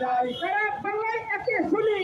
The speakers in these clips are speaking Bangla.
সারা বাংলায় একে শুনি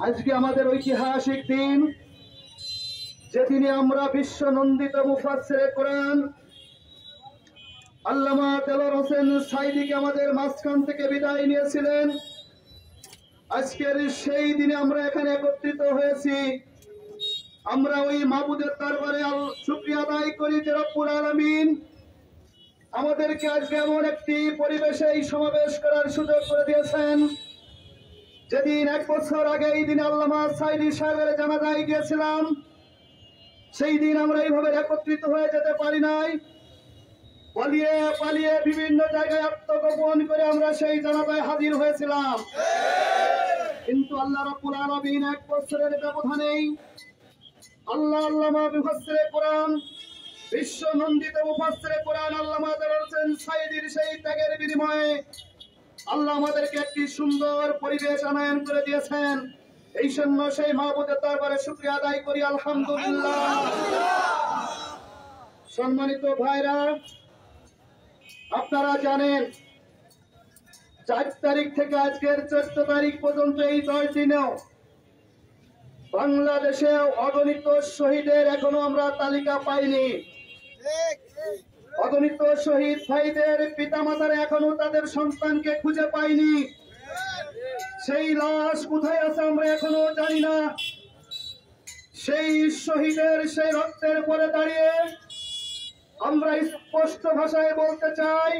আজকে আমাদের ঐতিহাসিক দিন, যেদিনে আমরা বিশ্ব নন্দিত মুফাসসিরে কোরআন আল্লামা দেলোয়ার হোসেন সাঈদীকে আমাদের মাঝখান থেকে বিদায় নিয়েছিলেন। আজকের সেই দিনে আমরা এখানে একত্রিত হয়েছি। আমরা ওই মাবুদের দরবারে শুকরিয়া আদায় করি যে রব্বুল আলামিন আমাদেরকে আজকে এমন একটি পরিবেশে এই সমাবেশ করার সুযোগ করে দিয়েছেন। যেদিন 1 বছর আগে এই দিন আল্লামা সাঈদী সাহেবের জানাজায় গিয়েছিলাম, সেই দিন আমরা এইভাবে একত্রিত হয়ে যেতে পারি নাই। পালিয়ে পালিয়ে বিভিন্ন জায়গায় আত্মগোপন করে আমরা সেই জানাজায় হাজির হয়েছিলাম। কিন্তু আল্লাহ রাব্বুল আলামিন 1 বছরের ব্যবধানেই আল্লামা মুফাসসিরে কোরআন, বিশ্ব নন্দিত মুফাসসিরে কোরআন আল্লামা দেলোয়ার হোসেন সাঈদীর সেই ত্যাগের বিনিময়ে আল্লাহ আমাদেরকে একটি সুন্দর পরিবেশ আনয়ন করে দিয়েছেন। এই জন্য সেই মাহবুদের দরবারে শুকরিয়া আদায় করি, আলহামদুলিল্লাহ। সম্মানিত ভাইরা, আপনারা জানেন 4 তারিখ থেকে আজকের 14 তারিখ পর্যন্ত এই 10 দিনেও বাংলাদেশে অগণিত শহীদের এখনো আমরা তালিকা পাইনি। অগণিত শহীদ ভাইদের পিতামাতারা এখনো তাদের সন্তানকে খুঁজে পায়নি। সেই লাশ কোথায় আছে আমরা এখনো জানি না। সেই শহীদের সেই রক্তের পরে দাঁড়িয়ে আমরা স্পষ্ট ভাষায় বলতে চাই,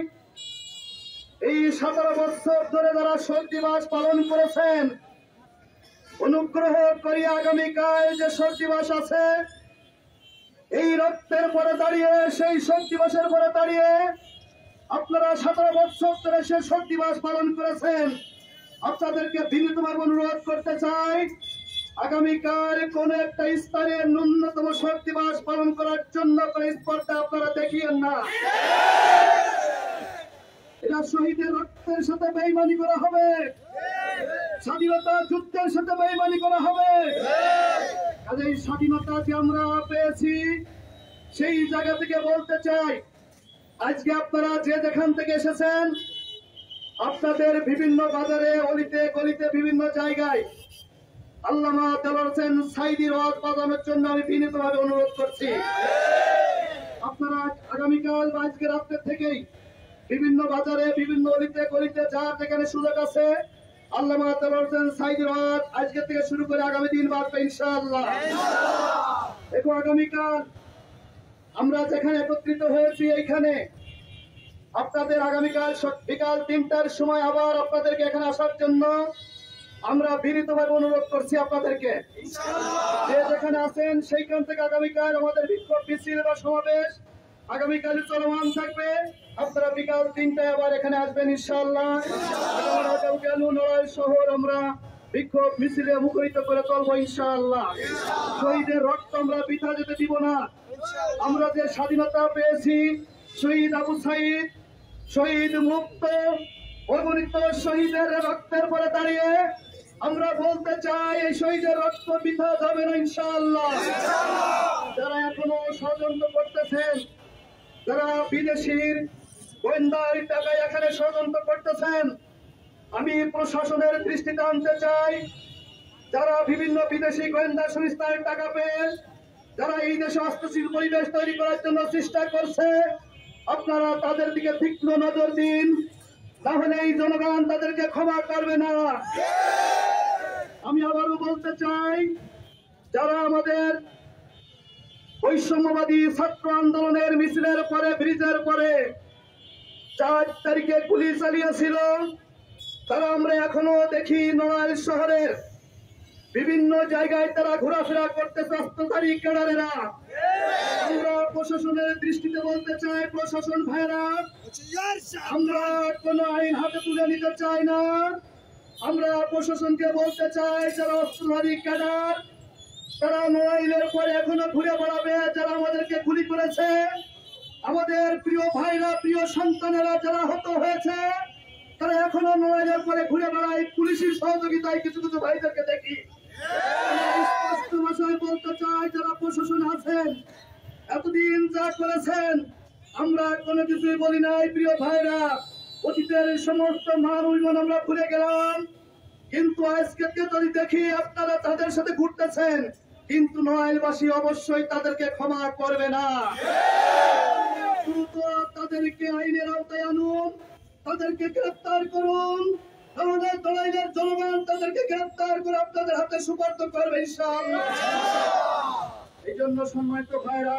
এই 17 বছর ধরে যারা শহীদ দিবস পালন করেছেন, অনুগ্রহ করি আগামীকাল যে শহীদ দিবস আছে, এই রক্তের পরে দাঁড়িয়ে সেই শহীদ দিবসের পরে দাঁড়িয়ে আপনারা 17 বছর ধরে সেই শহীদ দিবস পালন করেছেন। আপনাদেরকে বিনীতভাবে অনুরোধ করতে চাই, আগামীকাল কোন একটা স্থানে ন্যূনতম শহীদ দিবস পালন করার জন্য কোনো স্পর্ধা আপনারা দেখিয়েন না। এটা শহীদের রক্তের সাথে বেঈমানি করা হবে, স্বাধীনতা যুদ্ধের সাথে বেঈমানি করা হবে। কাজেই স্বাধীনতা যে আমরা পেয়েছি, সেই জায়গা থেকে বলতে চাই, আজকে আপনারা যে যেখান থেকে এসেছেন, আপনাদের বিভিন্ন বাজারে অলিতে গলিতে বিভিন্ন জায়গায় আল্লামা দেলোয়ার হোসেন সাঈদীর ওয়াজ বাজানোর জন্য আমি বিনীতভাবে অনুরোধ করছি। আপনারা আগামীকাল বা আজকে রাত্রে থেকেই বিভিন্ন বাজারে বিভিন্ন অলিতে গলিতে যার যেখানে সুযোগ আছে আল্লামা দেলোয়ার হোসেন সাঈদীর ওয়াজ আজকে থেকে শুরু করে আগামী দিন বাড়বে ইনশাআল্লাহ। দেখো, আগামীকাল আমরা যেখানে একত্রিত হয়েছি, এইখানে আপনাদের আগামীকাল বিকাল 3টার সময় আবার আপনাদেরকে এখানে আসার জন্য আমরা বিনীতভাবে অনুরোধ করছি। আপনাদেরকে যে যেখানে আছেন সেইখান থেকে আগামীকাল আমাদের বিক্ষোভ মিছিল বা সমাবেশ আগামীকাল চলমান থাকবে। আপনারা বিকাল 3টায় আবার এখানে আসবেন ইনশাআল্লাহ। নড়াইল শহর আমরা বিক্ষোভ মিছিলে মুখরিত করে চলবো ইনশাআল্লাহ। শহীদের রক্ত আমরা বৃথা যেতে দিব না। আমরা যে স্বাধীনতা পেয়েছি, শহীদ আবু সাইদ, শহীদ মুক্ত অগণিত শহীদের রক্তের পরে দাঁড়িয়ে আমরা বলতে চাই এই শহীদের রক্ত বৃথা যাবে না ইনশাআল্লাহ। যারা এখনো ষড়যন্ত্র করতেছেন, যারা বিদেশির গোয়েন্দার টাকায় এখানে ষড়যন্ত্র করতেছেন, আমি প্রশাসনের দৃষ্টিতে আনতে চাই, যারা বিভিন্ন বিদেশি গোয়েন্দা সংস্থার টাকা পেয়ে যারা এই দেশে অস্থিতিশীল পরিবেশ তৈরি করার জন্য চেষ্টা করছে, আপনারা তাদের দিকে তীক্ষ্ণ নজর দিন, তাহলে এই জনগণ তাদেরকে ক্ষমা করবে না। আমি আবারও বলতে চাই, যারা আমাদের বৈষম্যবাদী ছাত্র আন্দোলনের মিছিলের পরে, ব্রিজের পরে 4 তারিখে গুলি চালিয়েছিল, তারা আমরা এখনো দেখি নড়াইল শহরের বিভিন্ন জায়গায় তারা ঘোরাফেরা করতেছে অস্ত্রধারী ক্যাডারেরা। আমরা প্রশাসনের দৃষ্টিতে বলতে চাই, প্রশাসন ভাইরা, আমরা কোন আইন হাতে তুলে নিতে চাই না। আমরা প্রশাসনকে বলতে চাই, যারা অস্ত্রধারী ক্যাডার তারা নড়াইলের পরে এখনো ঘুরে বেড়াবে, যারা আমাদেরকে গুলি করেছে, আমাদের প্রিয় ভাইরা, প্রিয় সন্তানেরা যারা হত হয়েছে, তারা এখনো নড়াইলের পরে ঘুরে বেড়ায়। পুলিশের সহযোগিতায় কিছু কিছু ভাইদেরকে দেখি। স্পষ্ট ভাষায় বলতে চাই, যারা প্রশাসন আছেন, এতদিন যা করেছেন আমরা কোনো কিছুই বলি নাই। প্রিয় ভাইরা, অতীতের সমস্ত মান অভিমান আমরা ভুলে গেলাম, কিন্তু আজকে যদি দেখি আপনারা তাদের সাথে ঘুরতেছেন, কিন্তু নড়াইলবাসী অবশ্যই তাদেরকে ক্ষমা করবে না। দ্রুত তাদেরকে আইনের আওতায় আনুন, তাদেরকে গ্রেফতার করুন, তাহলে নড়াইলের জনগণ তাদেরকে গ্রেফতার করে আপনাদের হাতে সুপর্দ করবে ইনশাআল্লাহ। এই জন্য সম্মানিত ভাইরা,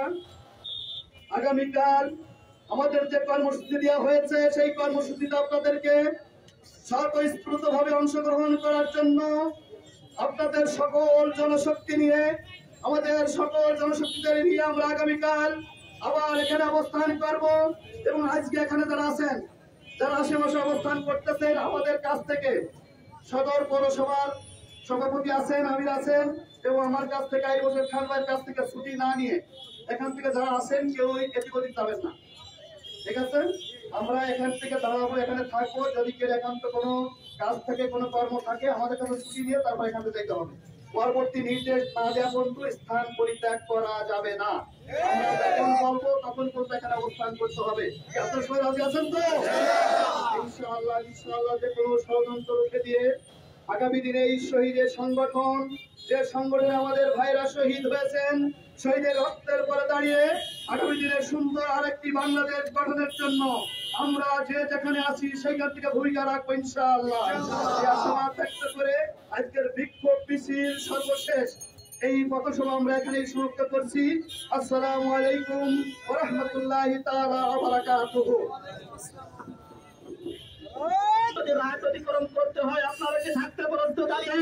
আগামীকাল আমাদের যে কর্মসূচি দেওয়া হয়েছে, সেই কর্মসূচিতে আপনাদেরকে স্বতঃস্ফূর্তভাবে অংশগ্রহণ করার জন্য আপনাদের সকল জনশক্তি নিয়ে, আমাদের সকল জনশক্তিদের নিয়ে আমরা আগামীকাল আবার এখানে অবস্থান করব। এবং আজকে এখানে যারা আছেন, যারা আশেপাশে অবস্থান করতেছেন, আমাদের কাছ থেকে সদর পৌরসভার সভাপতি আছেন, আমির আছেন, এবং আমার কাছ থেকে এই বছর খান ভাইয়ের কাছ থেকে ছুটি না নিয়ে এখান থেকে যারা আছেন কেউ এদিক ওদিক যাবেন না, ঠিক আছে? আমরা এখান থেকে দাঁড়াবো, এখানে থাকবো। যদি কেউ একান্ত কোনো কাজ থেকে কোনো কর্ম থাকে, আমাদের কাছে ছুটি নিয়ে তারপর এখান থেকে যেতে হবে। পরবর্তী নির্দেশ না দেওয়া পর্যন্ত স্থান পরিত্যাগ করা যাবে না। আমরা যখন বলবো তখন পর্যন্ত এখানে অবস্থান করতে হবে। আপনারা সবাই রাজি আছেন তো? ইনশাআল্লাহ, ইনশাআল্লাহ যে কোনো ষড়যন্ত্র রুখে দিয়ে আগামী দিনে এই শহীদের সংগঠন, যে সংগঠনে আমাদের ভাইরা শহীদ হয়েছেন, শহীদের রক্তের পরে দাঁড়িয়ে আগামী দিনে সুন্দর আরেকটি বাংলাদেশ গঠনের জন্য আমরা যে যেখানে আছি সেইখান থেকে ভূমিকা রাখবো ইনশাআল্লাহ। এই আশাবাদ ব্যক্ত করে আজকের বিক্ষোভ মিছিল সর্বশেষ এই পথসভা আমরা এখানেই সমাপ্ত করছি। আসসালামু আলাইকুম ওয়া রাহমাতুল্লাহি তাআলা ওয়া বারাকাতুহু। যদি রাত অতিক্রম করতে হয়, আপনারা কি থাকতে প্রস্তুত আছেন?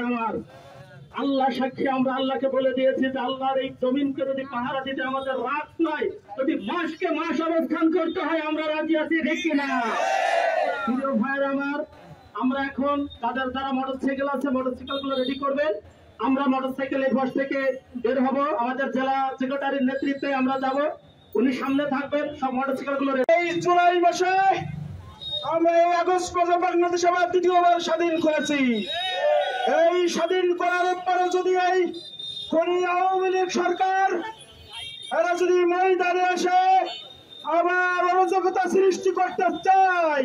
আমার আল্লাহ সাক্ষী, আমরা আল্লাহকে বলে দিয়েছি যে আল্লাহর এই জমিনকে যদি পাহারা দিতে আমাদের রাত নয়, যদি মাসকে মাস অবস্থান করতে হয়, আমরা রাজি আছি, ঠিক কিনা? প্রিয় ভাইয়ের আমার, আমরা এখন যাদের যারা মোটরসাইকেল আছে মোটরসাইকেল গুলো রেডি করবেন। আমরা মোটরসাইকেল এই বস থেকে বের হব, আমাদের জেলা সেক্রেটারির নেতৃত্বে আমরা যাব, উনি সামনে থাকবেন। সব মোটরসাইকেল গুলো এই জুলাই মাসে আমরা এই আগস্ট মাসে বাংলাদেশ আবার দ্বিতীয়বার স্বাধীন করেছি। এই স্বাধীন করার পরে যদি এই খনি আওয়ামী লীগ সরকার এরা যদি ময়দানে এসে আবার অরাজকতা সৃষ্টি করতে চায়,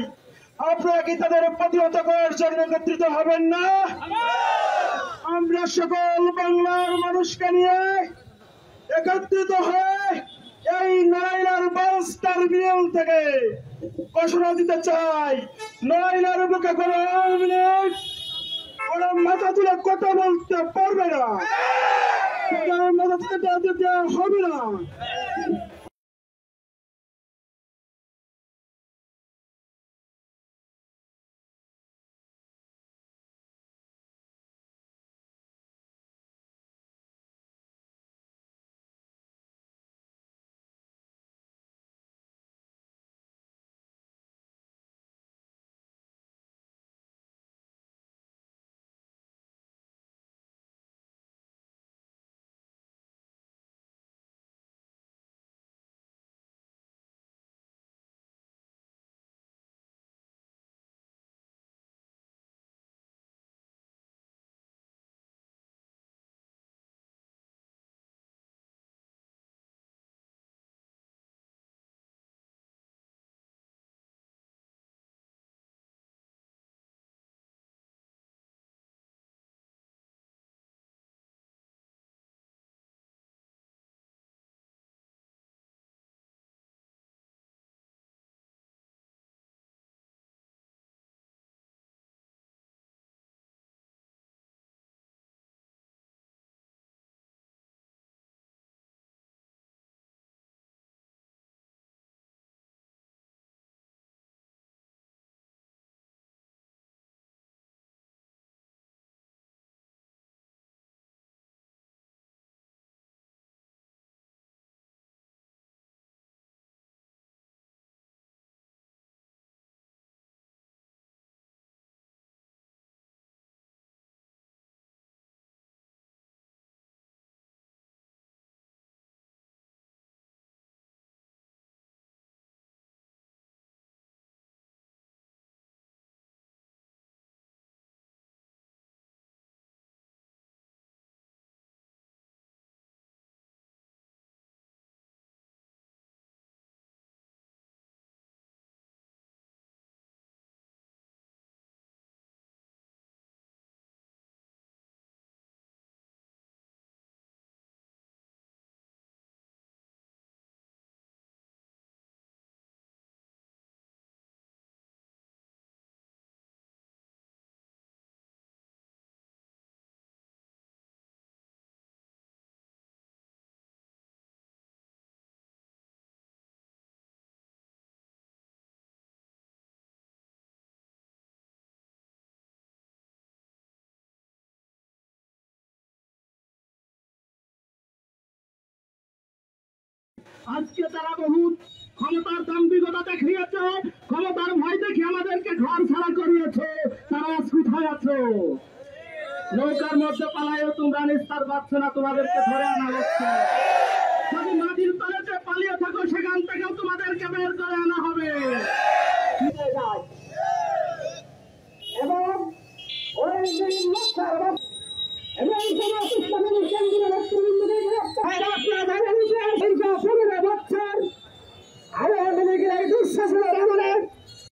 আপনারা কি তাদের প্রতিহত করার জন্য একত্রিত হবেন না? আমরা সকল বাংলার মানুষকে নিয়ে একত্রিত হয়ে এই নড়াইলের বাস টার্মিনাল থেকে ঘোষণা দিতে চাই, নড়াইলের বুকে কোনো আওয়ামী লীগ ওরা মাথা তুলে কথা বলতে পারবে না, মাথা তুলে দেওয়া হবে না। আজকে তারা বহুত ক্ষমতার দাম্ভিকতা দেখিয়েছে, ক্ষমতার ভয় দেখে আমাদেরকে ঘর ছাড়া করিয়েছে। তারা আজ কোথায় আছো? নৌকার মধ্যে পালায়ও তোমরা নিস্তার পাচ্ছ না, তোমাদেরকে ধরে আনা হচ্ছে। যদি মাটির তলেতে পালিয়ে থাকো সেখান থেকেও তোমাদেরকে বের করে আনা হবে।